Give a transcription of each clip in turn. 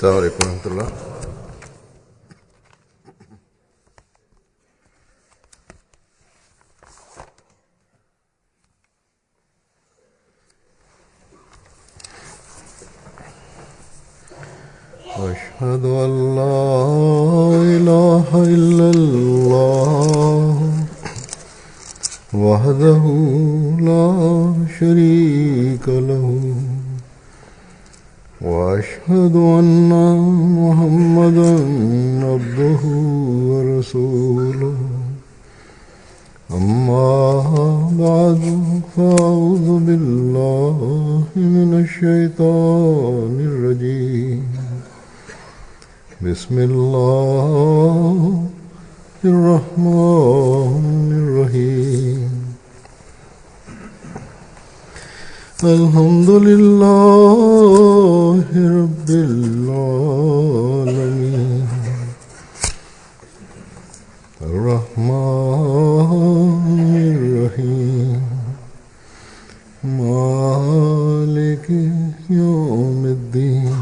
السلام عليكم ورحمة الله. أشهد أن لا إله إلا الله وحده لا شريك له وأشهد أن محمدا عبده ورسوله أما بعد فأعوذ بالله من الشيطان الرجيم بسم الله الرحمن الرحيم الحمد لله رب العالمين الرحمن الرحيم مالك يوم الدين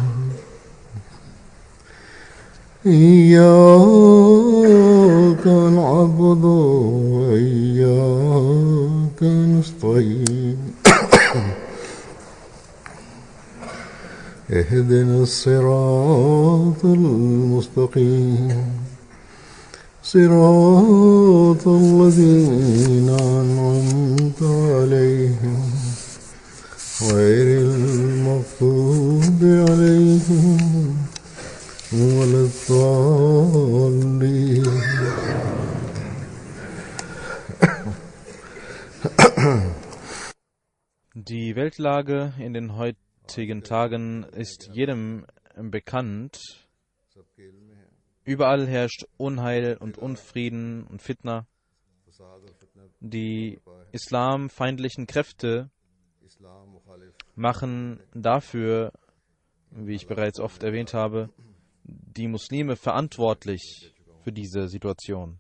إياك نعبد وإياك نستعين اهدنا الصراط المستقيم صراط الذين أنعمت عليهم غير المغضوب عليهم ولا الضالين. Die Weltlage in den heutigen Tagen ist jedem bekannt. Überall herrscht Unheil und Unfrieden und Fitna. Die islamfeindlichen Kräfte machen dafür, wie ich bereits oft erwähnt habe, die Muslime verantwortlich für diese Situation.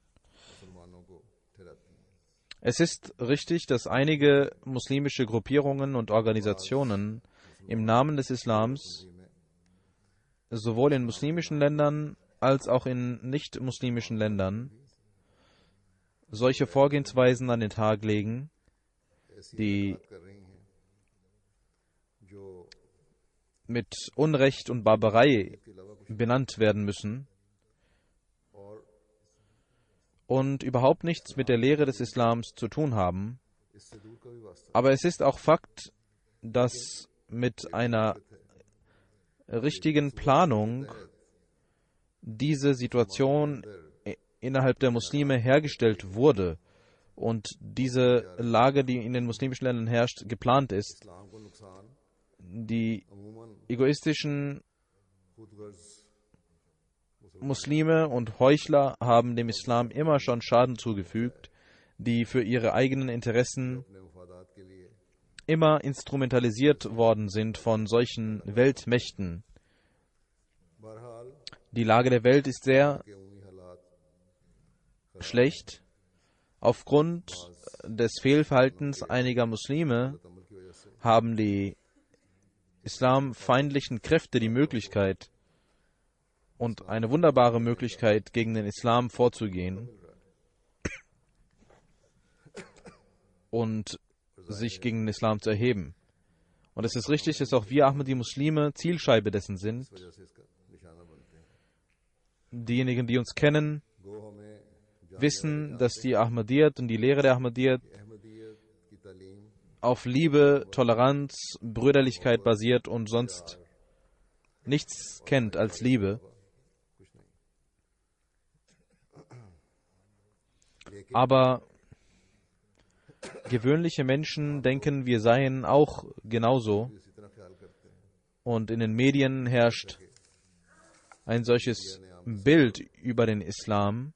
Es ist richtig, dass einige muslimische Gruppierungen und Organisationen im Namen des Islams sowohl in muslimischen Ländern als auch in nicht-muslimischen Ländern solche Vorgehensweisen an den Tag legen, die mit Unrecht und Barbarei benannt werden müssen und überhaupt nichts mit der Lehre des Islams zu tun haben. Aber es ist auch Fakt, dass mit einer richtigen Planung diese Situation innerhalb der Muslime hergestellt wurde und diese Lage, die in den muslimischen Ländern herrscht, geplant ist. Die egoistischen Muslime und Heuchler haben dem Islam immer schon Schaden zugefügt, die für ihre eigenen Interessen immer instrumentalisiert worden sind von solchen Weltmächten. Die Lage der Welt ist sehr schlecht. Aufgrund des Fehlverhaltens einiger Muslime haben die islamfeindlichen Kräfte die Möglichkeit und eine wunderbare Möglichkeit, gegen den Islam vorzugehen und sich gegen den Islam zu erheben. Und es ist richtig, dass auch wir Ahmadi Muslime Zielscheibe dessen sind. Diejenigen, die uns kennen, wissen, dass die Ahmadiyyat und die Lehre der Ahmadiyyat auf Liebe, Toleranz, Brüderlichkeit basiert und sonst nichts kennt als Liebe. Aber gewöhnliche Menschen denken, wir seien auch genauso. Und in den Medien herrscht ein solches Bild über den Islam.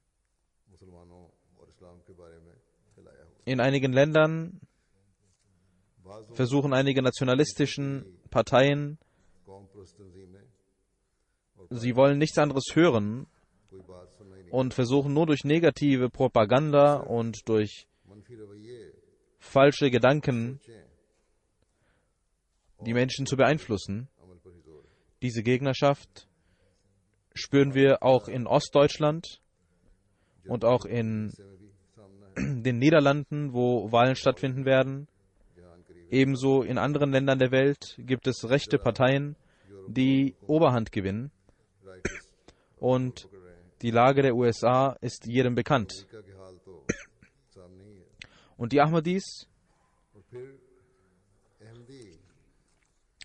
In einigen Ländern versuchen einige nationalistischen Parteien, sie wollen nichts anderes hören und versuchen nur durch negative Propaganda und durch falsche Gedanken die Menschen zu beeinflussen. Diese Gegnerschaft spüren wir auch in Ostdeutschland und auch in den Niederlanden, wo Wahlen stattfinden werden. Ebenso in anderen Ländern der Welt gibt es rechte Parteien, die Oberhand gewinnen. Und die Lage der USA ist jedem bekannt. Und die Ahmadis,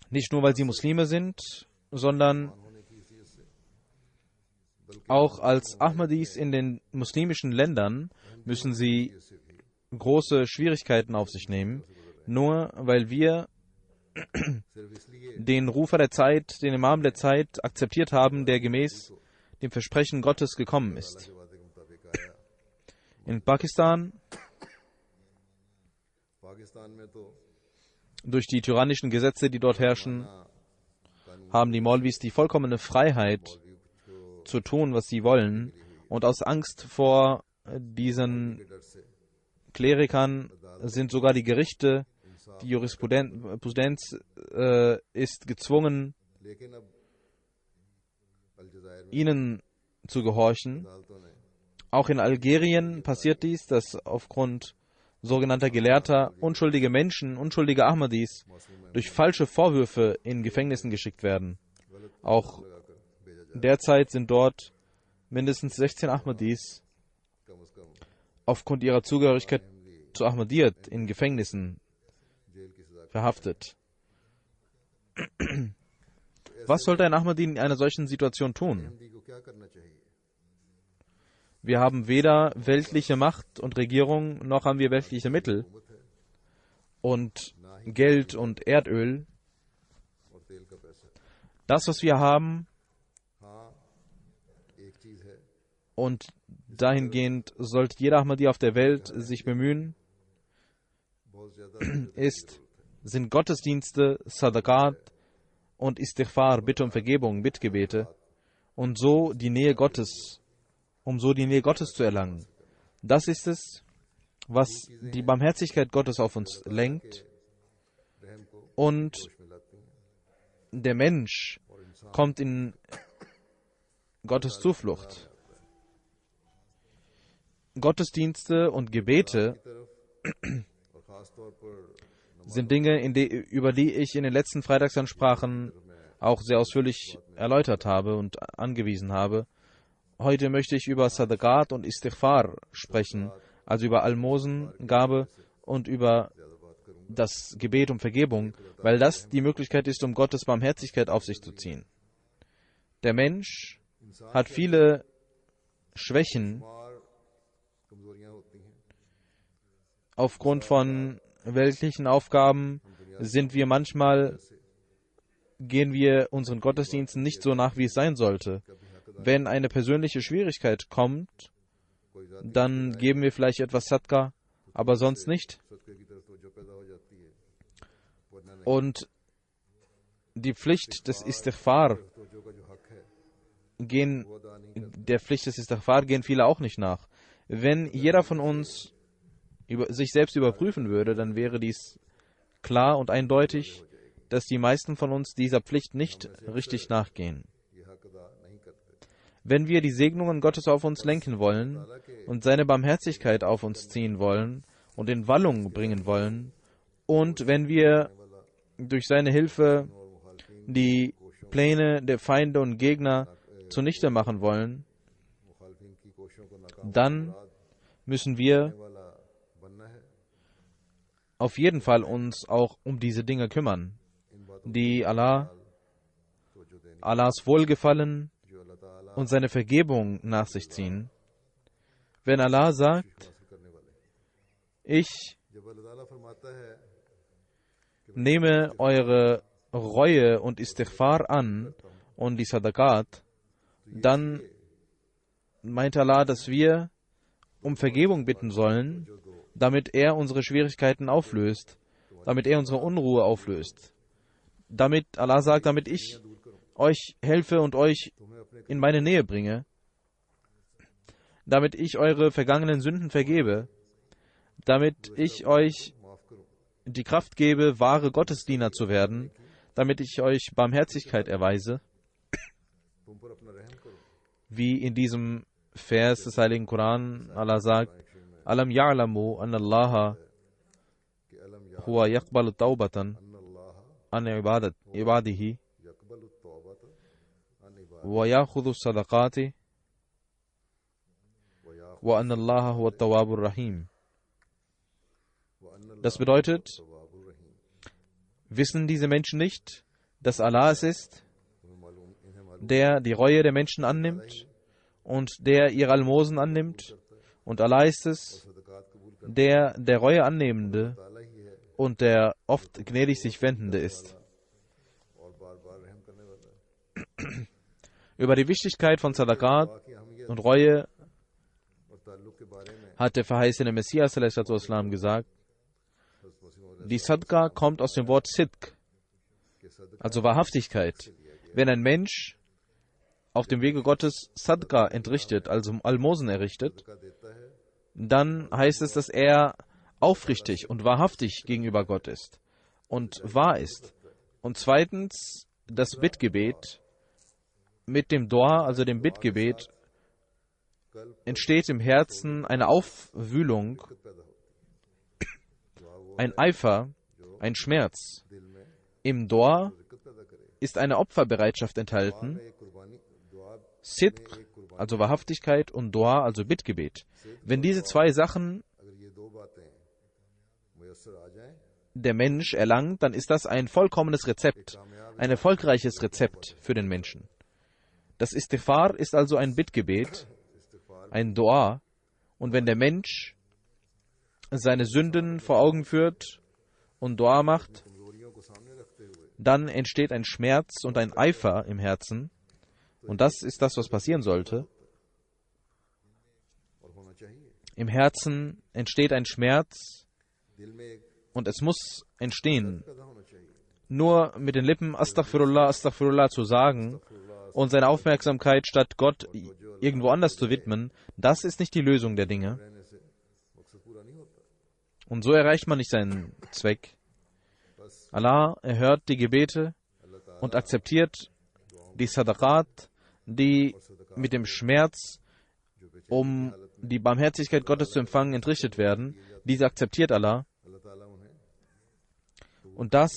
nicht nur weil sie Muslime sind, sondern auch als Ahmadis in den muslimischen Ländern müssen sie große Schwierigkeiten auf sich nehmen, nur weil wir den Rufer der Zeit, den Imam der Zeit akzeptiert haben, der gemäß dem Versprechen Gottes gekommen ist. In Pakistan, durch die tyrannischen Gesetze, die dort herrschen, haben die Maulvis die vollkommene Freiheit zu tun, was sie wollen. Und aus Angst vor diesen Klerikern sind sogar die Gerichte, die Jurisprudenz ist gezwungen, ihnen zu gehorchen. Auch in Algerien passiert dies, dass aufgrund sogenannter Gelehrter unschuldige Menschen, unschuldige Ahmadis durch falsche Vorwürfe in Gefängnissen geschickt werden. Auch derzeit sind dort mindestens 16 Ahmadis aufgrund ihrer Zugehörigkeit zu Ahmadiyyat in Gefängnissen verhaftet. Was sollte ein Ahmadi in einer solchen Situation tun? Wir haben weder weltliche Macht und Regierung, noch haben wir weltliche Mittel und Geld und Erdöl. Das, was wir haben, und dahingehend sollte jeder Ahmadi auf der Welt sich bemühen, sind Gottesdienste, Sadaqat und Istighfar, Bitte um Vergebung, Bittgebete, und so die Nähe Gottes, um so die Nähe Gottes zu erlangen. Das ist es, was die Barmherzigkeit Gottes auf uns lenkt, und der Mensch kommt in Gottes Zuflucht. Gottesdienste und Gebete sind Dinge, über die ich in den letzten Freitagsansprachen auch sehr ausführlich erläutert habe und angewiesen habe. Heute möchte ich über Sadaqat und Istighfar sprechen, also über Almosengabe und über das Gebet um Vergebung, weil das die Möglichkeit ist, um Gottes Barmherzigkeit auf sich zu ziehen. Der Mensch hat viele Schwächen aufgrund von weltlichen Aufgaben gehen wir unseren Gottesdiensten nicht so nach, wie es sein sollte. Wenn eine persönliche Schwierigkeit kommt, dann geben wir vielleicht etwas Sadqa, aber sonst nicht. Und die Pflicht des Istighfar gehen viele auch nicht nach. Wenn jeder von uns sich selbst überprüfen würde, dann wäre dies klar und eindeutig, dass die meisten von uns dieser Pflicht nicht richtig nachgehen. Wenn wir die Segnungen Gottes auf uns lenken wollen und seine Barmherzigkeit auf uns ziehen wollen und in Wallung bringen wollen, und wenn wir durch seine Hilfe die Pläne der Feinde und Gegner zunichte machen wollen, dann müssen wir auf jeden Fall uns auch um diese Dinge kümmern, die Allahs Wohlgefallen und seine Vergebung nach sich ziehen. Wenn Allah sagt, ich nehme eure Reue und Istighfar an und die Sadaqat, dann meint Allah, dass wir um Vergebung bitten sollen, damit er unsere Schwierigkeiten auflöst, damit er unsere Unruhe auflöst. Damit Allah sagt, damit ich euch helfe und euch in meine Nähe bringe, damit ich eure vergangenen Sünden vergebe, damit ich euch die Kraft gebe, wahre Gottesdiener zu werden, damit ich euch Barmherzigkeit erweise. Wie in diesem Vers des Heiligen Koran Allah sagt, Alam ya'lamu anna Allaha huwa yaqbalu tawbatan an ibadihi wa ya'khudhu sadaqati wa anna Allaha huwa tawwabur rahim. Das bedeutet, wissen diese Menschen nicht, dass Allah es ist, der die Reue der Menschen annimmt und der ihre Almosen annimmt, und Allah ist es, der Reue annehmende und der oft gnädig sich wendende ist. Über die Wichtigkeit von Sadaqat und Reue hat der verheißene Messias ﷺ gesagt, die Sadqa kommt aus dem Wort Sidq, also Wahrhaftigkeit. Wenn ein Mensch auf dem Wege Gottes Sadqa entrichtet, also Almosen errichtet, dann heißt es, dass er aufrichtig und wahrhaftig gegenüber Gott ist und wahr ist. Und zweitens, das Bittgebet. Mit dem Dua, also dem Bittgebet, entsteht im Herzen eine Aufwühlung, ein Eifer, ein Schmerz. Im Dua ist eine Opferbereitschaft enthalten, Sidq, also Wahrhaftigkeit, und Dua, also Bittgebet. Wenn diese zwei Sachen der Mensch erlangt, dann ist das ein vollkommenes Rezept, ein erfolgreiches Rezept für den Menschen. Das Istighfar ist also ein Bittgebet, ein Dua, und wenn der Mensch seine Sünden vor Augen führt und Dua macht, dann entsteht ein Schmerz und ein Eifer im Herzen, und das ist das, was passieren sollte. Im Herzen entsteht ein Schmerz, und es muss entstehen. Nur mit den Lippen Astaghfirullah, Astaghfirullah zu sagen und seine Aufmerksamkeit statt Gott irgendwo anders zu widmen, das ist nicht die Lösung der Dinge. Und so erreicht man nicht seinen Zweck. Allah erhört die Gebete und akzeptiert die Sadaqat, die mit dem Schmerz, um die Barmherzigkeit Gottes zu empfangen, entrichtet werden. Diese akzeptiert Allah. Und das,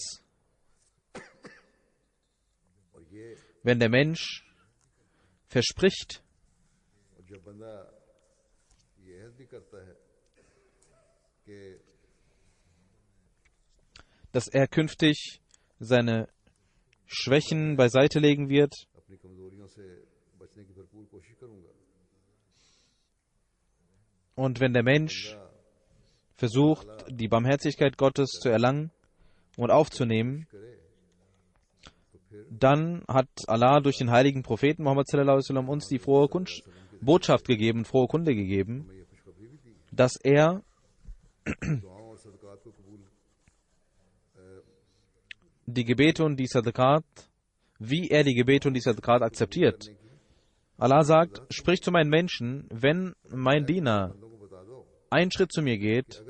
wenn der Mensch verspricht, dass er künftig seine Schwächen beiseite legen wird und wenn der Mensch versucht, die Barmherzigkeit Gottes zu erlangen und aufzunehmen, dann hat Allah durch den heiligen Propheten Muhammad sallallahu alaihi wasallam uns die frohe Botschaft gegeben, frohe Kunde gegeben, dass er die Gebete und die Sadaqat, wie er die Gebete und die Sadaqat akzeptiert. Allah sagt, sprich zu meinen Menschen, wenn mein Diener einen Schritt zu mir geht,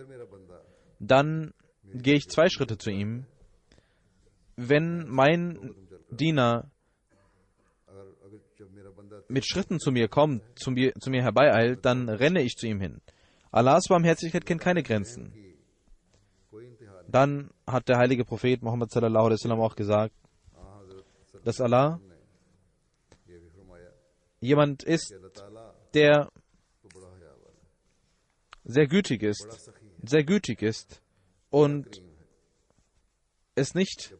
dann gehe ich 2 Schritte zu ihm. Wenn mein Diener mit Schritten zu mir kommt, zu mir herbeieilt, dann renne ich zu ihm hin. Allahs Barmherzigkeit kennt keine Grenzen. Dann hat der heilige Prophet Muhammad sallallahu alaihi wasallam auch gesagt, dass Allah jemand ist, der sehr gütig ist und es nicht,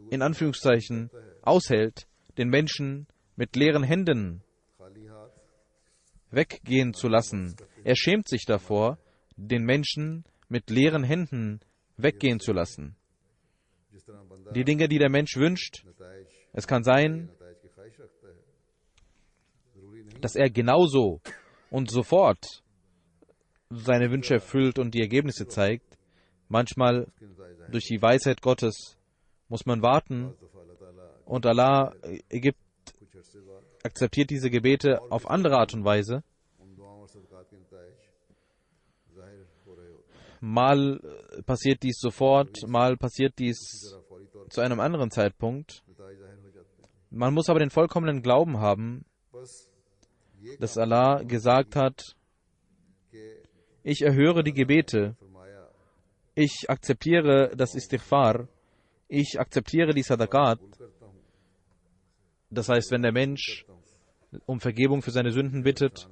in Anführungszeichen, aushält, den Menschen mit leeren Händen weggehen zu lassen. Er schämt sich davor, den Menschen mit leeren Händen weggehen zu lassen. Die Dinge, die der Mensch wünscht, es kann sein, dass er genauso und sofort seine Wünsche erfüllt und die Ergebnisse zeigt. Manchmal durch die Weisheit Gottes muss man warten und Allah akzeptiert diese Gebete auf andere Art und Weise. Mal passiert dies sofort, mal passiert dies zu einem anderen Zeitpunkt. Man muss aber den vollkommenen Glauben haben, dass Allah gesagt hat, ich erhöre die Gebete, ich akzeptiere das Istighfar, ich akzeptiere die Sadaqat. Das heißt, wenn der Mensch um Vergebung für seine Sünden bittet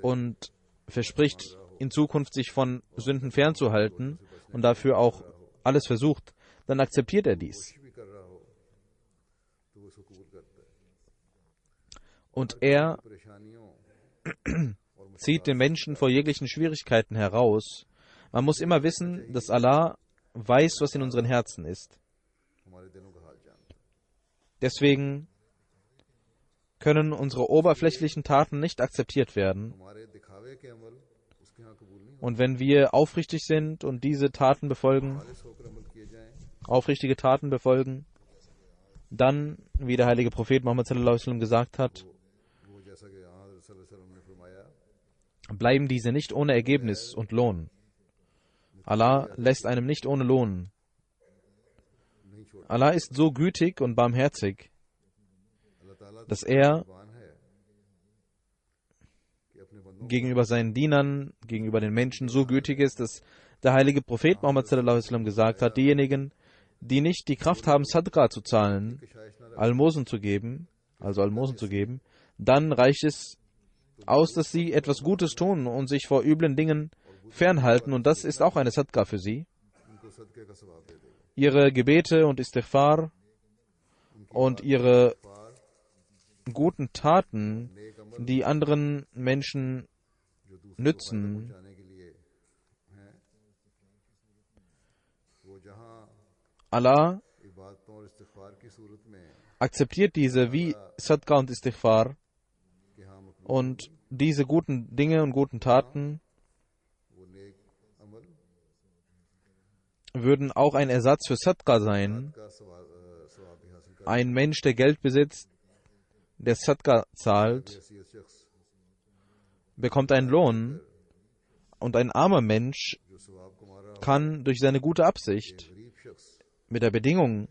und verspricht, in Zukunft sich von Sünden fernzuhalten und dafür auch alles versucht, dann akzeptiert er dies. Und er zieht den Menschen vor jeglichen Schwierigkeiten heraus. Man muss immer wissen, dass Allah weiß, was in unseren Herzen ist. Deswegen können unsere oberflächlichen Taten nicht akzeptiert werden. Und wenn wir aufrichtig sind und diese Taten befolgen, aufrichtige Taten befolgen, dann, wie der heilige Prophet Muhammad sallallahu alaihi wasallam gesagt hat, bleiben diese nicht ohne Ergebnis und Lohn. Allah lässt einem nicht ohne Lohn. Allah ist so gütig und barmherzig, dass er gegenüber seinen Dienern, gegenüber den Menschen so gütig ist, dass der heilige Prophet Muhammad sallallahu alaihi wasallam gesagt hat, diejenigen, die nicht die Kraft haben, Sadqa zu zahlen, Almosen zu geben, dann reicht es aus, dass sie etwas Gutes tun und sich vor üblen Dingen fernhalten, und das ist auch eine Sadqa für sie. Ihre Gebete und Istighfar und ihre guten Taten, die anderen Menschen nützen, Allah akzeptiert diese wie Sadqa und Istighfar, und diese guten Dinge und guten Taten würden auch ein Ersatz für Sadqa sein. Ein Mensch, der Geld besitzt, der Sadqa zahlt, bekommt einen Lohn, und ein armer Mensch kann durch seine gute Absicht, mit der Bedingung,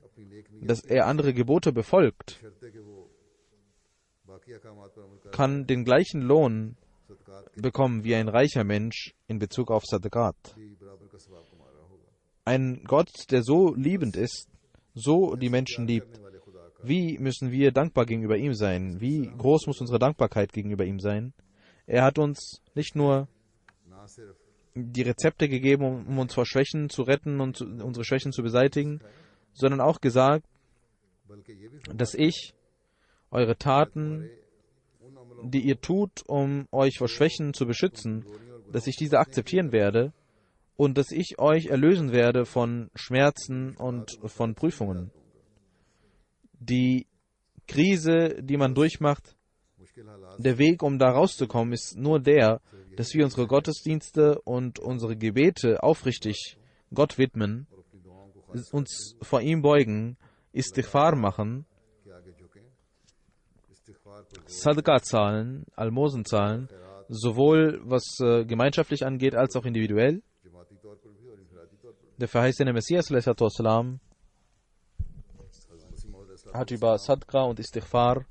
dass er andere Gebote befolgt, kann den gleichen Lohn bekommen wie ein reicher Mensch in Bezug auf Sadaqat. Ein Gott, der so liebend ist, so die Menschen liebt, wie müssen wir dankbar gegenüber ihm sein? Wie groß muss unsere Dankbarkeit gegenüber ihm sein? Er hat uns nicht nur die Rezepte gegeben, um uns vor Schwächen zu retten und unsere Schwächen zu beseitigen, sondern auch gesagt, dass ich eure Taten, die ihr tut, um euch vor Schwächen zu beschützen, dass ich diese akzeptieren werde und dass ich euch erlösen werde von Schmerzen und von Prüfungen. Die Krise, die man durchmacht, der Weg, um da rauszukommen, ist nur der, dass wir unsere Gottesdienste und unsere Gebete aufrichtig Gott widmen, uns vor ihm beugen, Istighfar machen, Sadqa zahlen, Almosen zahlen, sowohl was gemeinschaftlich angeht, als auch individuell. Der verheißene Messias ﷺ hat über Sadqa und Istighfar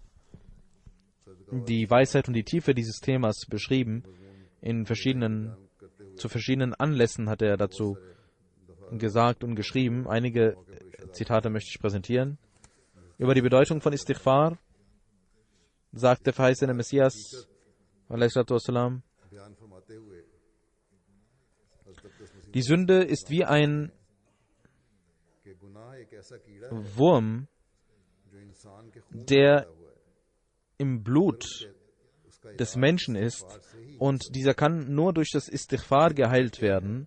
die Weisheit und die Tiefe dieses Themas beschrieben. Zu verschiedenen Anlässen hat er dazu gesagt und geschrieben. Einige Zitate möchte ich präsentieren. Über die Bedeutung von Istighfar sagt der verheißene Messias ﷺ, die Sünde ist wie ein Wurm, der im Blut des Menschen ist, und dieser kann nur durch das Istighfar geheilt werden.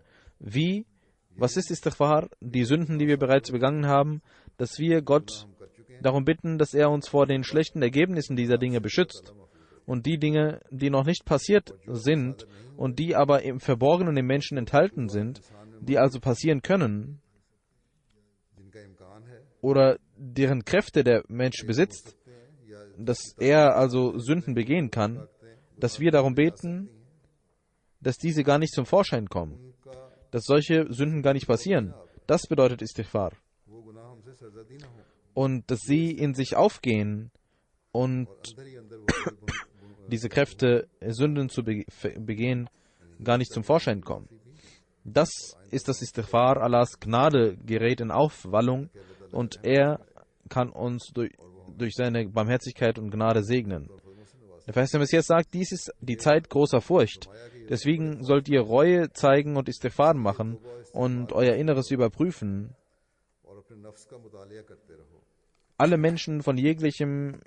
Was ist Istighfar? Die Sünden, die wir bereits begangen haben, dass wir Gott darum bitten, dass er uns vor den schlechten Ergebnissen dieser Dinge beschützt. Und die Dinge, die noch nicht passiert sind und die aber im Verborgenen im Menschen enthalten sind, die also passieren können, oder deren Kräfte der Mensch besitzt, dass er also Sünden begehen kann, dass wir darum beten, dass diese gar nicht zum Vorschein kommen, dass solche Sünden gar nicht passieren. Das bedeutet Istighfar. und dass sie in sich aufgehen und diese Kräfte, Sünden zu begehen, gar nicht zum Vorschein kommen. Das ist das Istighfar. Allahs Gnade gerät in Aufwallung und er kann uns durch seine Barmherzigkeit und Gnade segnen. Der Verheißene Messias sagt, dies ist die Zeit großer Furcht. Deswegen sollt ihr Reue zeigen und Istighfar machen und euer Inneres überprüfen. Alle Menschen von jeglichem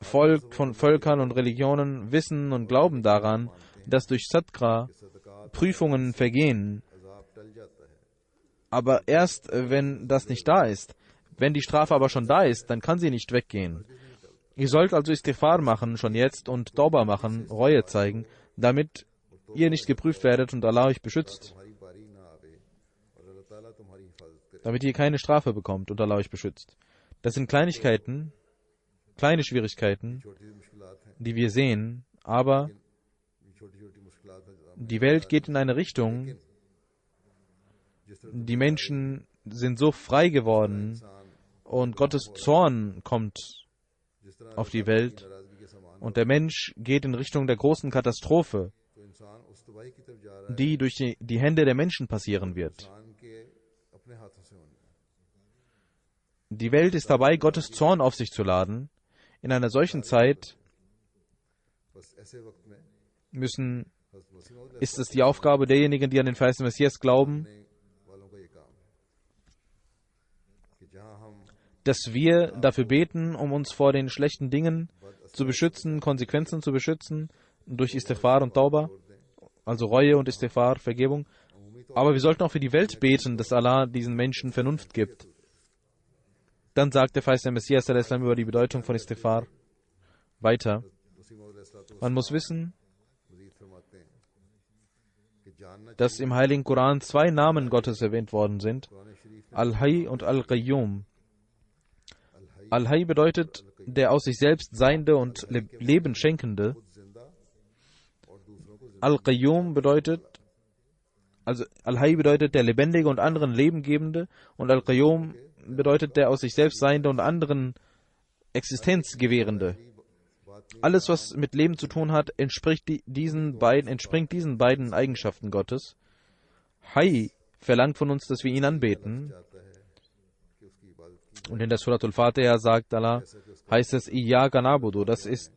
Volk, von Völkern und Religionen wissen und glauben daran, dass durch Sadqa Prüfungen vergehen. Aber erst, wenn das nicht da ist, wenn die Strafe aber schon da ist, dann kann sie nicht weggehen. Ihr sollt also Istighfar machen, schon jetzt, und Tauba machen, Reue zeigen, damit ihr nicht geprüft werdet und Allah euch beschützt. Damit ihr keine Strafe bekommt und Allah euch beschützt. Das sind Kleinigkeiten, kleine Schwierigkeiten, die wir sehen, aber die Welt geht in eine Richtung, die Menschen sind so frei geworden und Gottes Zorn kommt auf die Welt und der Mensch geht in Richtung der großen Katastrophe, die durch die Hände der Menschen passieren wird. Die Welt ist dabei, Gottes Zorn auf sich zu laden. In einer solchen Zeit ist es die Aufgabe derjenigen, die an den verheißenen Messias glauben, dass wir dafür beten, um uns vor den schlechten Dingen zu beschützen, Konsequenzen zu beschützen, durch Istighfar und Tauba, also Reue und Istighfar, Vergebung. Aber wir sollten auch für die Welt beten, dass Allah diesen Menschen Vernunft gibt. Dann sagt der verheißene Messias über die Bedeutung von Istighfar weiter. Man muss wissen, dass im Heiligen Koran 2 Namen Gottes erwähnt worden sind, Al-Hayy und Al-Qayyum. Al-Hayy bedeutet der aus sich selbst Seiende und Leben Schenkende. Al-Qayyum bedeutet, also Al-Hayy bedeutet der Lebendige und anderen Lebengebende und Al-Qayyum bedeutet der aus sich selbst Seiende und anderen Existenz gewährende. Alles, was mit Leben zu tun hat, entspringt diesen beiden Eigenschaften Gottes. Hayy verlangt von uns, dass wir ihn anbeten. Und in der Surat al-Fatiha sagt Allah, heißt es Iyyaka na'budu, das ist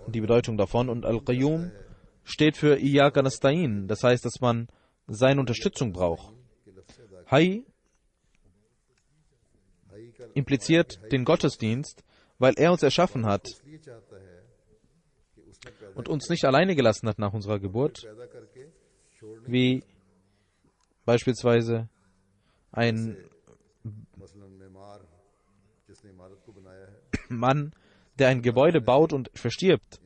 die Bedeutung davon. Und Al-Qayyum steht für Iyyaka nasta'in, das heißt, dass man seine Unterstützung braucht. Hayy impliziert den Gottesdienst, weil er uns erschaffen hat und uns nicht alleine gelassen hat nach unserer Geburt, wie beispielsweise ein Mann, der ein Gebäude baut und verstirbt.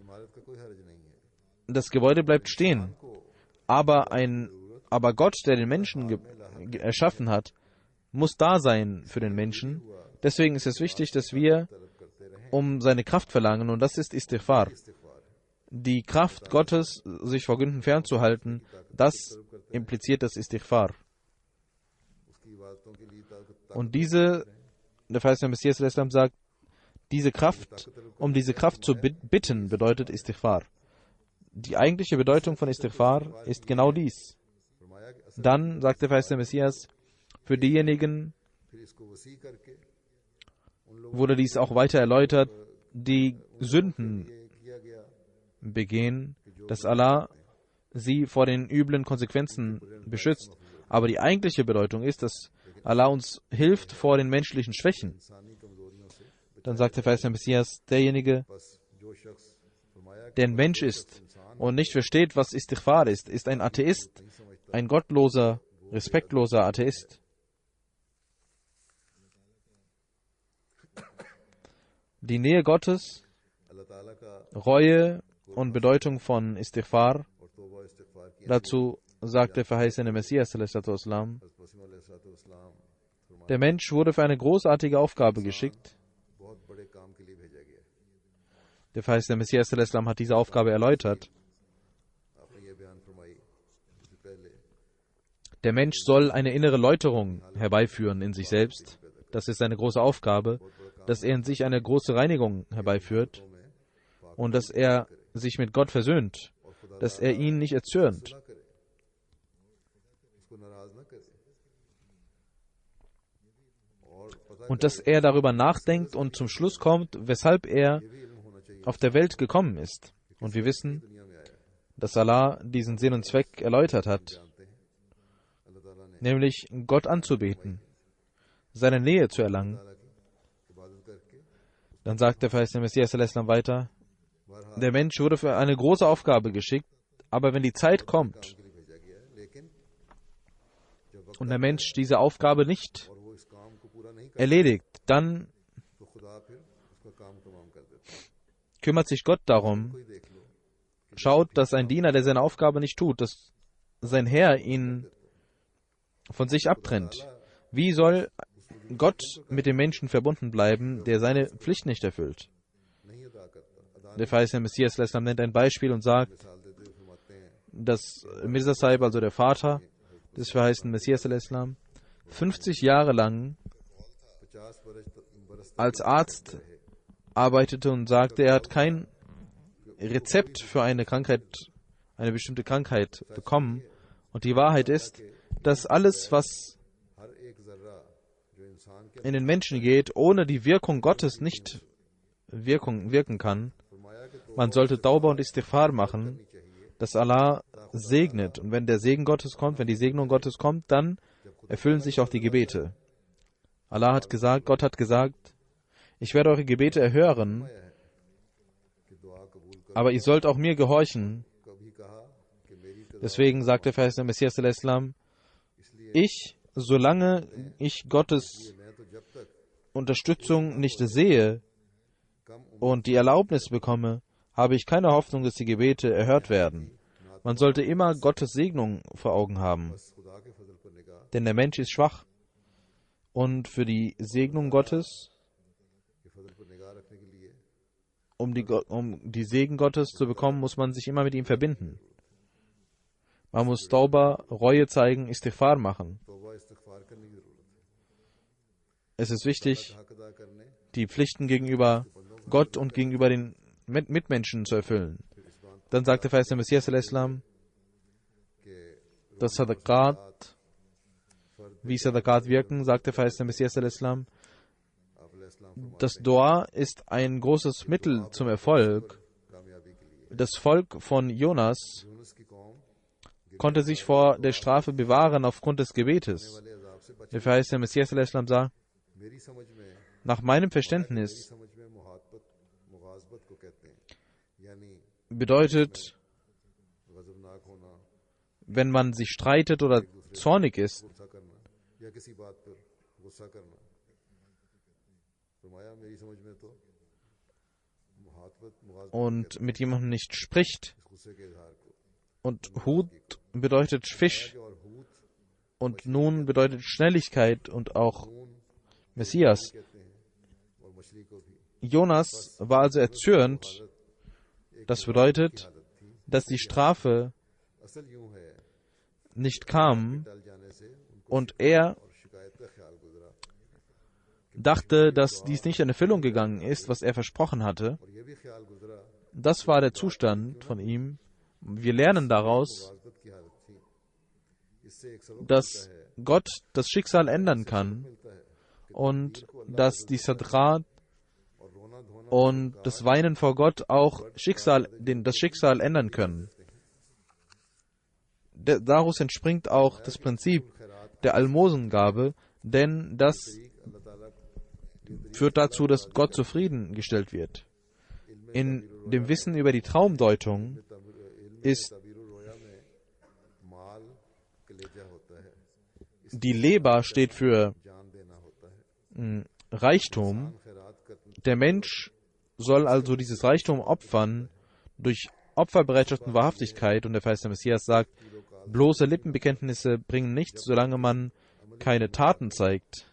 Das Gebäude bleibt stehen, aber Gott, der den Menschen erschaffen hat, muss da sein für den Menschen. Deswegen ist es wichtig, dass wir um seine Kraft verlangen, und das ist Istighfar. Die Kraft Gottes, sich vor Sünden fernzuhalten, das impliziert das Istighfar. Und der verheißene Messias sagt, um diese Kraft zu bitten, bedeutet Istighfar. Die eigentliche Bedeutung von Istighfar ist genau dies. Dann sagt der verheißene Messias, für diejenigen wurde dies auch weiter erläutert, die Sünden begehen, dass Allah sie vor den üblen Konsequenzen beschützt. Aber die eigentliche Bedeutung ist, dass Allah uns hilft vor den menschlichen Schwächen. Dann sagt der verheißene Messias, derjenige, der ein Mensch ist und nicht versteht, was Istighfar ist ein Atheist, ein gottloser, respektloser Atheist. Die Nähe Gottes, Reue und Bedeutung von Istighfar, dazu sagt der verheißene Messias, der Mensch wurde für eine großartige Aufgabe geschickt. Der verheißene Messias hat diese Aufgabe erläutert. Der Mensch soll eine innere Läuterung herbeiführen in sich selbst. Das ist seine große Aufgabe, dass er in sich eine große Reinigung herbeiführt und dass er sich mit Gott versöhnt, dass er ihn nicht erzürnt. Und dass er darüber nachdenkt und zum Schluss kommt, weshalb er auf der Welt gekommen ist. Und wir wissen, dass Allah diesen Sinn und Zweck erläutert hat, nämlich Gott anzubeten, seine Nähe zu erlangen. Dann sagt der verheißene Messias weiter, der Mensch wurde für eine große Aufgabe geschickt, aber wenn die Zeit kommt und der Mensch diese Aufgabe nicht erledigt, dann kümmert sich Gott darum, schaut, dass ein Diener, der seine Aufgabe nicht tut, dass sein Herr ihn von sich abtrennt. Wie soll Gott mit dem Menschen verbunden bleiben, der seine Pflicht nicht erfüllt? Der verheißene Messias nennt ein Beispiel und sagt, dass Mirza Sahib, also der Vater des verheißenen Messias, 50 Jahre lang als Arzt arbeitete und sagte, er hat kein Rezept für eine Krankheit, eine bestimmte Krankheit bekommen. Und die Wahrheit ist, dass alles, was in den Menschen geht, ohne die Wirkung Gottes nicht wirken kann. Man sollte Tauba und Istighfar machen, dass Allah segnet. Und wenn der Segen Gottes kommt, wenn die Segnung Gottes kommt, dann erfüllen sich auch die Gebete. Allah hat gesagt, Gott hat gesagt, ich werde eure Gebete erhören, aber ihr sollt auch mir gehorchen. Deswegen sagt der verheißene Messias, solange ich Gottes Unterstützung nicht sehe und die Erlaubnis bekomme, habe ich keine Hoffnung, dass die Gebete erhört werden. Man sollte immer Gottes Segnung vor Augen haben, denn der Mensch ist schwach. Und für die Segnung Gottes, um die Segen Gottes zu bekommen, muss man sich immer mit ihm verbinden. Man muss Tauba, Reue zeigen, Istighfar machen. Es ist wichtig, die Pflichten gegenüber Gott und gegenüber den Mitmenschen zu erfüllen. Dann sagte der verheißene Messias, dass Sadaqat, wie Sadaqat wirken, sagte der verheißene Messias, das Dua ist ein großes Mittel zum Erfolg. Das Volk von Jonas konnte sich vor der Strafe bewahren aufgrund des Gebetes. Der verheißene Messias sagt, nach meinem Verständnis bedeutet, wenn man sich streitet oder zornig ist und mit jemandem nicht spricht. Und Hud bedeutet Fisch und Nun bedeutet Schnelligkeit und auch Messias. Jonas war also erzürnt. Das bedeutet, dass die Strafe nicht kam und er dachte, dass dies nicht in Erfüllung gegangen ist, was er versprochen hatte. Das war der Zustand von ihm. Wir lernen daraus, dass Gott das Schicksal ändern kann und dass die Sadaqat und das Weinen vor Gott auch das Schicksal ändern können. Daraus entspringt auch das Prinzip der Almosengabe, denn das führt dazu, dass Gott zufriedengestellt wird. In dem Wissen über die Traumdeutung ist die Leber steht für Reichtum. Der Mensch soll also dieses Reichtum opfern durch Opferbereitschaft und Wahrhaftigkeit. Und der verheißene Messias sagt, bloße Lippenbekenntnisse bringen nichts, solange man keine Taten zeigt.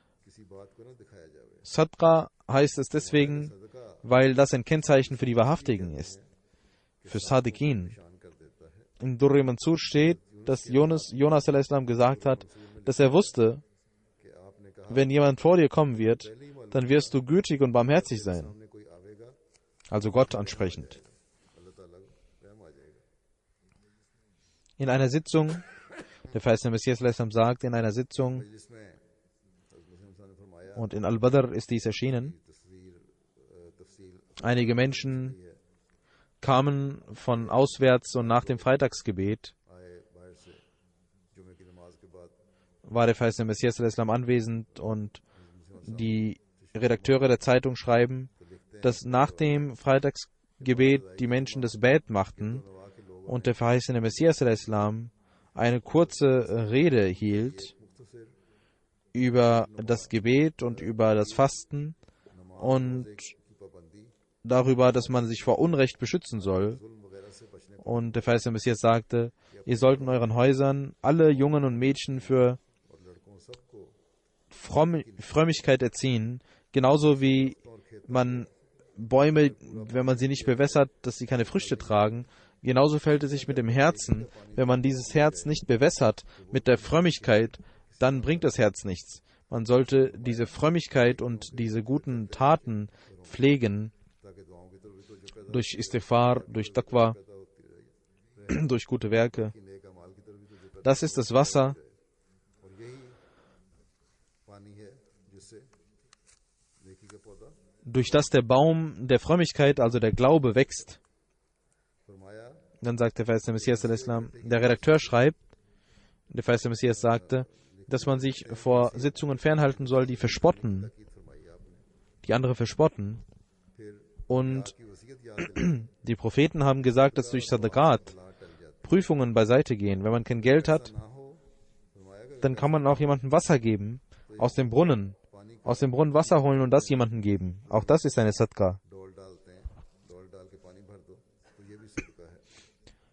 Sadqa heißt es deswegen, weil das ein Kennzeichen für die Wahrhaftigen ist, für Sadiqin. Im Durr-e Mansur steht, dass Jonas a.s. gesagt hat, dass er wusste, wenn jemand vor dir kommen wird, dann wirst du gütig und barmherzig sein. Also Gott ansprechend. In einer Sitzung, der verheißene Messias sagt, in einer Sitzung, und in Al-Badr ist dies erschienen, einige Menschen kamen von auswärts und nach dem Freitagsgebet war der verheißene Messias anwesend und die Redakteure der Zeitung schreiben, dass nach dem Freitagsgebet die Menschen das Bett machten und der verheißene Messias eine kurze Rede hielt über das Gebet und über das Fasten und darüber, dass man sich vor Unrecht beschützen soll. Und der verheißene Messias sagte, ihr sollt in euren Häusern alle Jungen und Mädchen für Frömmigkeit erziehen, genauso wie man Bäume, wenn man sie nicht bewässert, dass sie keine Früchte tragen. Genauso verhält es sich mit dem Herzen. Wenn man dieses Herz nicht bewässert mit der Frömmigkeit, dann bringt das Herz nichts. Man sollte diese Frömmigkeit und diese guten Taten pflegen, durch Istighfar, durch Taqwa, durch gute Werke. Das ist das Wasser, durch das der Baum der Frömmigkeit, also der Glaube, wächst. Dann sagt der verheißene Messias, der Redakteur schreibt, der verheißene Messias sagte, dass man sich vor Sitzungen fernhalten soll, die verspotten, die andere verspotten. Und die Propheten haben gesagt, dass durch Sadaqat Prüfungen beiseite gehen. Wenn man kein Geld hat, dann kann man auch jemandem Wasser geben, aus dem Brunnen Wasser holen und das jemandem geben. Auch das ist eine Sadqa.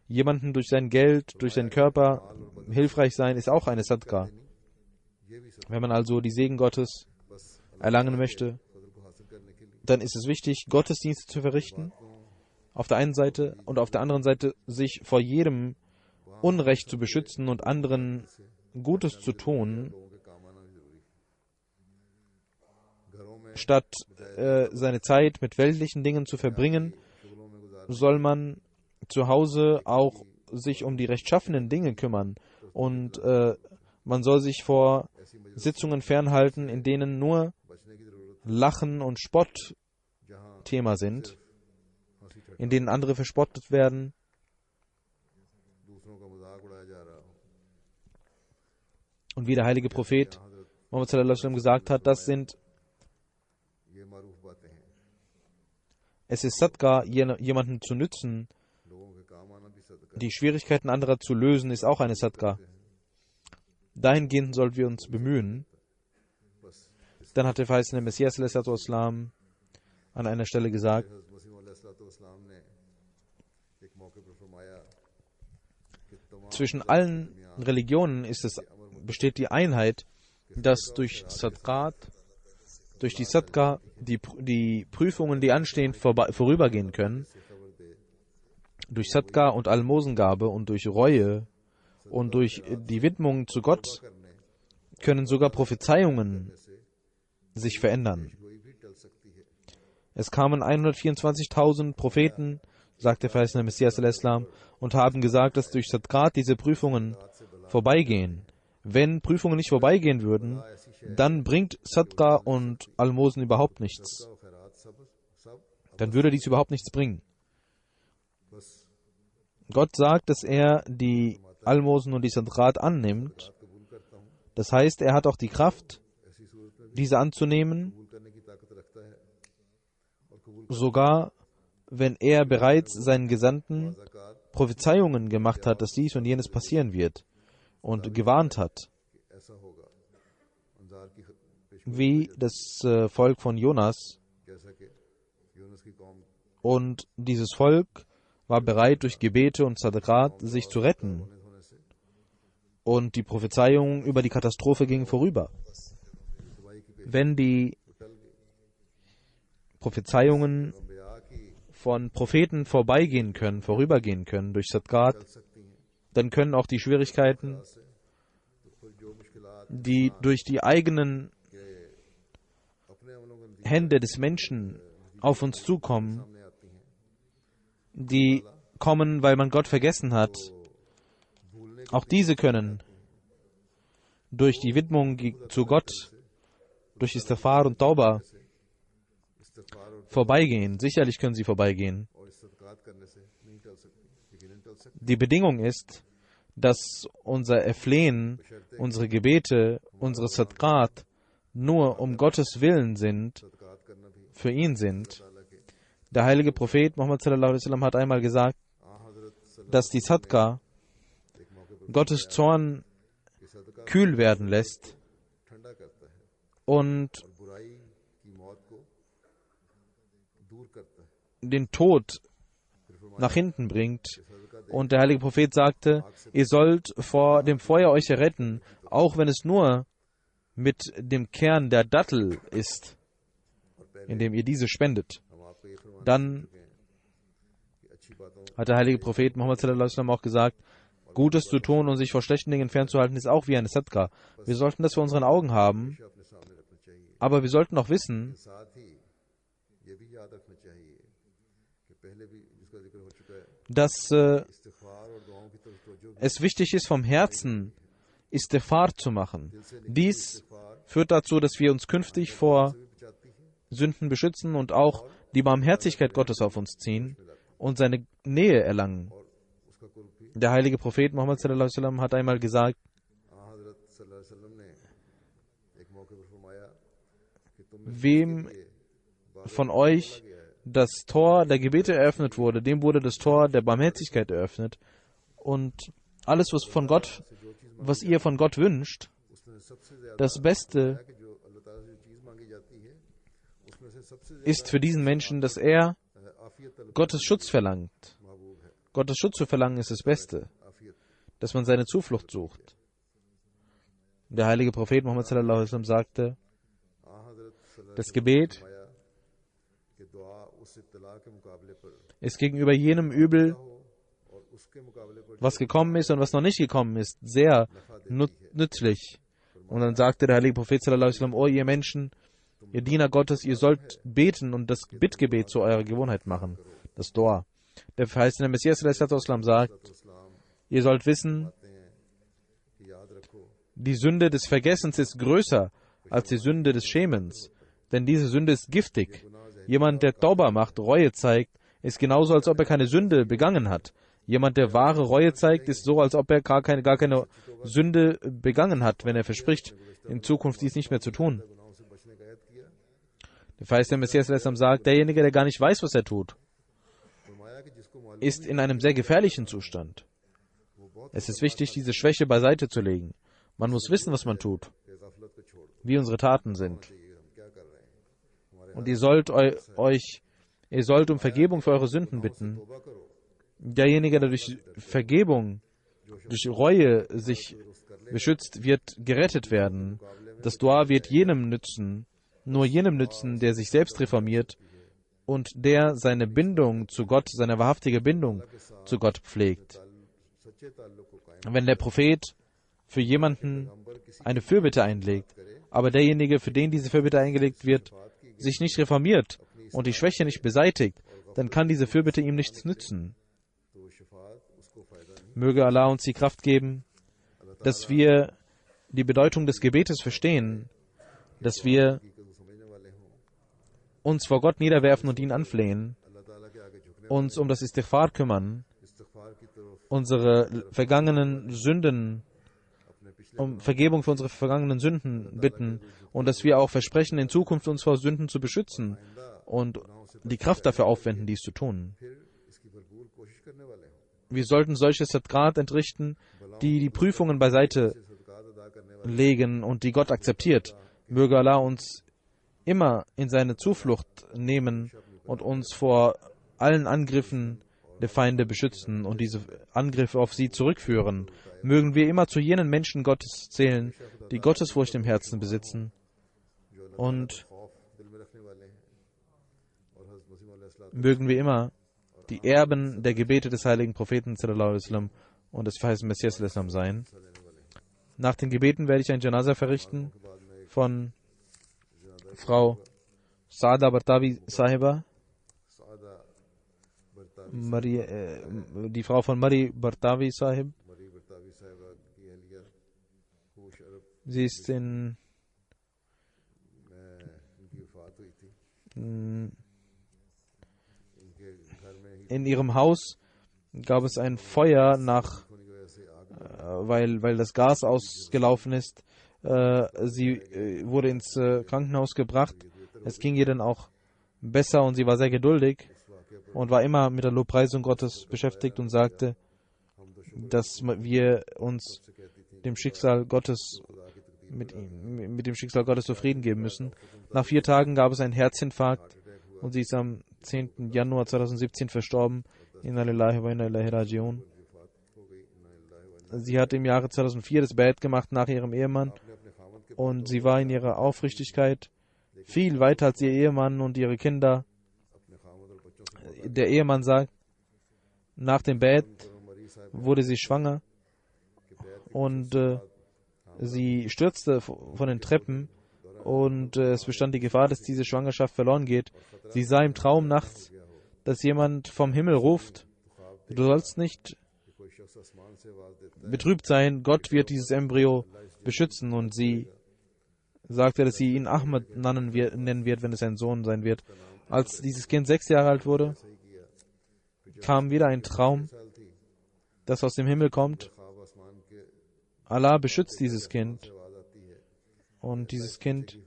Jemandem durch sein Geld, durch seinen Körper hilfreich sein, ist auch eine Sadqa. Wenn man also die Segen Gottes erlangen möchte, dann ist es wichtig, Gottesdienste zu verrichten, auf der einen Seite, und auf der anderen Seite sich vor jedem Unrecht zu beschützen und anderen Gutes zu tun, statt seine Zeit mit weltlichen Dingen zu verbringen, soll man zu Hause auch sich um die rechtschaffenen Dinge kümmern. Und man soll sich vor Sitzungen fernhalten, in denen nur Lachen und Spott Thema sind, in denen andere verspottet werden. Und wie der heilige Prophet Muhammad sallallahu alaihi wasallam gesagt hat, es ist Sadqa, jemanden zu nützen. Die Schwierigkeiten anderer zu lösen, ist auch eine Sadqa. Dahingehend sollten wir uns bemühen. Dann hat der verheißene Messias an einer Stelle gesagt, zwischen allen Religionen besteht die Einheit, dass durch die Sadqa, die Prüfungen, die anstehen, vorübergehen können. Durch Sadqa und Almosengabe und durch Reue und durch die Widmung zu Gott können sogar Prophezeiungen sich verändern. Es kamen 124.000 Propheten, sagt der verheißene Messias und haben gesagt, dass durch Sadqat diese Prüfungen vorbeigehen. Wenn Prüfungen nicht vorbeigehen würden, dann bringt Sadqa und Almosen überhaupt nichts. Dann würde dies überhaupt nichts bringen. Gott sagt, dass er die Almosen und die Sadqat annimmt. Das heißt, er hat auch die Kraft, diese anzunehmen, sogar wenn er bereits seinen Gesandten Prophezeiungen gemacht hat, dass dies und jenes passieren wird und gewarnt hat. Wie das Volk von Jonas. Und dieses Volk war bereit, durch Gebete und Sadaqat sich zu retten. Und die Prophezeiung über die Katastrophe ging vorüber. Wenn die Prophezeiungen von Propheten vorübergehen können durch Sadaqat, dann können auch die Schwierigkeiten, die durch die eigenen Hände des Menschen auf uns zukommen, die kommen, weil man Gott vergessen hat, auch diese können durch die Widmung zu Gott, durch Istighfar und Tauba vorbeigehen. Sicherlich können sie vorbeigehen. Die Bedingung ist, dass unser Erflehen, unsere Gebete, unsere Sadqat nur um Gottes Willen sind, für ihn sind. Der heilige Prophet Muhammad sallallahu alaihi wasallam hat einmal gesagt, dass die Sadqa Gottes Zorn kühl werden lässt und den Tod nach hinten bringt. Und der heilige Prophet sagte, ihr sollt vor dem Feuer euch erretten, auch wenn es nur mit dem Kern der Dattel ist, indem ihr diese spendet. Dann hat der heilige Prophet Muhammad sallallahu alaihi wasallam auch gesagt, Gutes zu tun und sich vor schlechten Dingen fernzuhalten, ist auch wie eine Sadqa. Wir sollten das vor unseren Augen haben, aber wir sollten auch wissen, dass es wichtig ist, vom Herzen Istighfar zu machen. Dies führt dazu, dass wir uns künftig vor Sünden beschützen und auch die Barmherzigkeit Gottes auf uns ziehen und seine Nähe erlangen. Der heilige Prophet Muhammad sallallahu alaihi wasallam hat einmal gesagt, wem von euch das Tor der Gebete eröffnet wurde, dem wurde das Tor der Barmherzigkeit eröffnet. Und alles, was ihr von Gott wünscht, das Beste ist für diesen Menschen, dass er Gottes Schutz verlangt. Gottes Schutz zu verlangen ist das Beste, dass man seine Zuflucht sucht. Der heilige Prophet Muhammad sallallahu alaihi wasallam sagte, das Gebet ist gegenüber jenem Übel, was gekommen ist und was noch nicht gekommen ist, sehr nützlich. Und dann sagte der heilige Prophet sallallahu alaihi wasallam, oh ihr Menschen, ihr Diener Gottes, ihr sollt beten und das Bittgebet zu eurer Gewohnheit machen, das Dua. Der verheißene Messias sallallahu alaihi wasallam sagt, ihr sollt wissen, die Sünde des Vergessens ist größer als die Sünde des Schämens, denn diese Sünde ist giftig. Jemand, der Tauba macht, Reue zeigt, ist genauso, als ob er keine Sünde begangen hat. Jemand, der wahre Reue zeigt, ist so, als ob er gar keine Sünde begangen hat, wenn er verspricht, in Zukunft dies nicht mehr zu tun. Der verheißene Messias sallallahu alaihi wasallam sagt, derjenige, der gar nicht weiß, was er tut, ist in einem sehr gefährlichen Zustand. Es ist wichtig, diese Schwäche beiseite zu legen. Man muss wissen, was man tut, wie unsere Taten sind. Und ihr sollt um Vergebung für eure Sünden bitten. Derjenige, der durch Vergebung, durch Reue sich beschützt, wird gerettet werden. Das Dua wird nur jenem nützen, der sich selbst reformiert und der seine Bindung zu Gott, seine wahrhaftige Bindung zu Gott pflegt. Wenn der Prophet für jemanden eine Fürbitte einlegt, aber derjenige, für den diese Fürbitte eingelegt wird, sich nicht reformiert und die Schwäche nicht beseitigt, dann kann diese Fürbitte ihm nichts nützen. Möge Allah uns die Kraft geben, dass wir die Bedeutung des Gebetes verstehen, dass wir uns vor Gott niederwerfen und ihn anflehen, uns um das Istighfar kümmern, unsere vergangenen Sünden, um Vergebung für unsere vergangenen Sünden bitten und dass wir auch versprechen, in Zukunft uns vor Sünden zu beschützen und die Kraft dafür aufwenden, dies zu tun. Wir sollten solche Sadqat entrichten, die die Prüfungen beiseite legen und die Gott akzeptiert. Möge Allah uns immer in seine Zuflucht nehmen und uns vor allen Angriffen der Feinde beschützen und diese Angriffe auf sie zurückführen. Mögen wir immer zu jenen Menschen Gottes zählen, die Gottesfurcht im Herzen besitzen und mögen wir immer die Erben der Gebete des heiligen Propheten sallallahu alaihi wasallam und des verheißenen Messias Islam sein. Nach den Gebeten werde ich ein Janaza verrichten von Frau Saada Bartawi Sahiba, die Frau von Mari Bartawi Sahib. Sie ist in ihrem Haus gab es ein Feuer weil das Gas ausgelaufen ist. Sie wurde ins Krankenhaus gebracht. Es ging ihr dann auch besser und sie war sehr geduldig und war immer mit der Lobpreisung Gottes beschäftigt und sagte, dass wir uns dem Schicksal Gottes mit dem Schicksal Gottes zufrieden geben müssen. Nach 4 Tagen gab es einen Herzinfarkt und sie ist am 10. Januar 2017 verstorben. Inna lillahi wa inna ilaihi raji'un. Sie hat im Jahre 2004 das Bad gemacht nach ihrem Ehemann und sie war in ihrer Aufrichtigkeit viel weiter als ihr Ehemann und ihre Kinder. Der Ehemann sagt, nach dem Bad wurde sie schwanger und sie stürzte von den Treppen und es bestand die Gefahr, dass diese Schwangerschaft verloren geht. Sie sah im Traum nachts, dass jemand vom Himmel ruft, du sollst nicht betrübt sein, Gott wird dieses Embryo beschützen, und sie sagte, dass sie ihn Ahmad nennen wird, wenn es ein Sohn sein wird. Als dieses Kind 6 Jahre alt wurde, kam wieder ein Traum, das aus dem Himmel kommt. Allah beschützt dieses Kind. Und dieses Kind,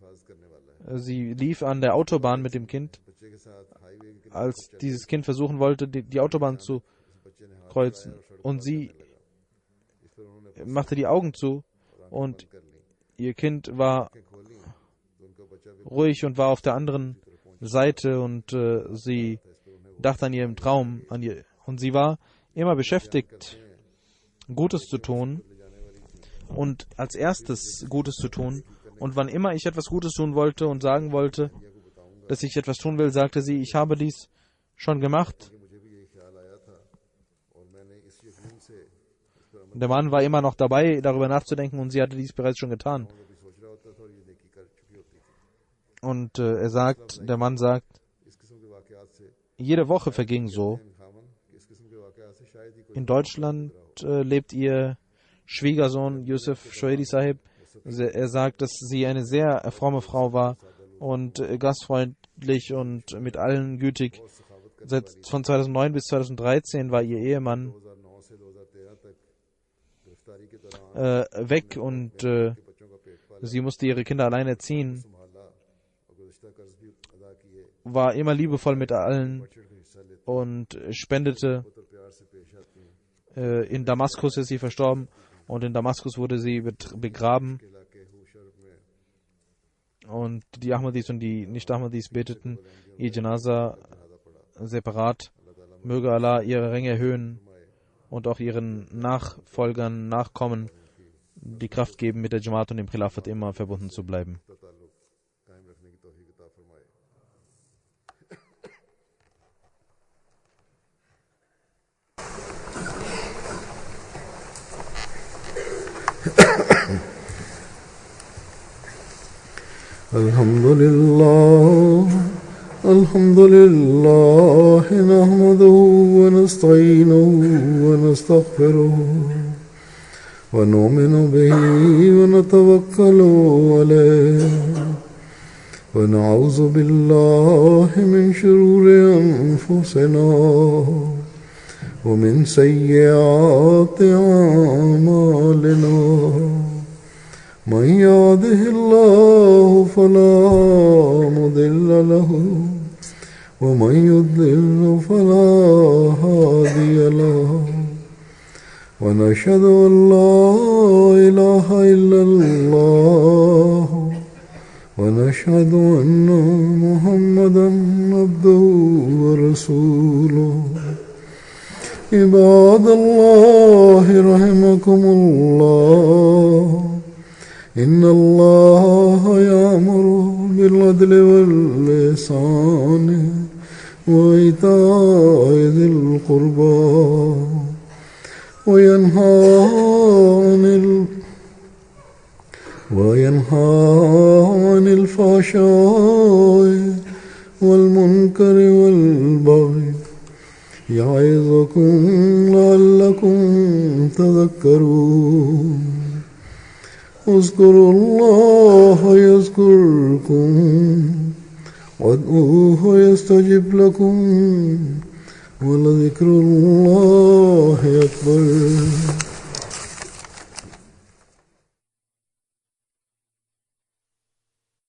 sie lief an der Autobahn mit dem Kind. Als dieses Kind versuchen wollte, die Autobahn zu kreuzen, und sie machte die Augen zu und ihr Kind war ruhig und war auf der anderen Seite und sie dachte an ihren Traum und sie war immer beschäftigt, Gutes zu tun und als erstes Gutes zu tun, und wann immer ich etwas Gutes tun wollte und sagen wollte, dass ich etwas tun will, sagte sie, ich habe dies schon gemacht. Der Mann war immer noch dabei, darüber nachzudenken, und sie hatte dies bereits schon getan. Und der Mann sagt, jede Woche verging so. In Deutschland lebt ihr Schwiegersohn Yusuf Shoedi Sahib. Er sagt, dass sie eine sehr fromme Frau war und gastfreundlich und mit allen gütig. Von 2009 bis 2013 war ihr Ehemann weg und sie musste ihre Kinder alleine erziehen, war immer liebevoll mit allen und spendete. In Damaskus ist sie verstorben und in Damaskus wurde sie begraben. Und die Ahmadis und die Nicht-Ahmadis beteten ihr Janaza separat. Möge Allah ihre Ränge erhöhen und auch ihren Nachfolgern, Nachkommen die Kraft geben, mit der Jamaat und dem Khilafat immer verbunden zu bleiben. Alhamdulillah, nahmaduhu wa nasta'inuhu wa nastaghfiruhu wa nu'minu bihi wa natawakkalu alayhi wa na'udhu billahi min shururi anfusina wa min sayyiati a'malina. من يهده الله فلا مضل له ومن يضلل فلا هادي له ونشهد أن لا إله إلا الله ونشهد أن محمدا عبده ورسوله. عباد الله رحمكم الله، إن الله يأمر بالعدل والإحسان وإيتاء ذي القربى وينهى عن الفحشاء والمنكر والبغي يعظكم لعلكم تذكرون اذكروا الله يذكركم وادعوه يستجب لكم ولذكر الله أكبر.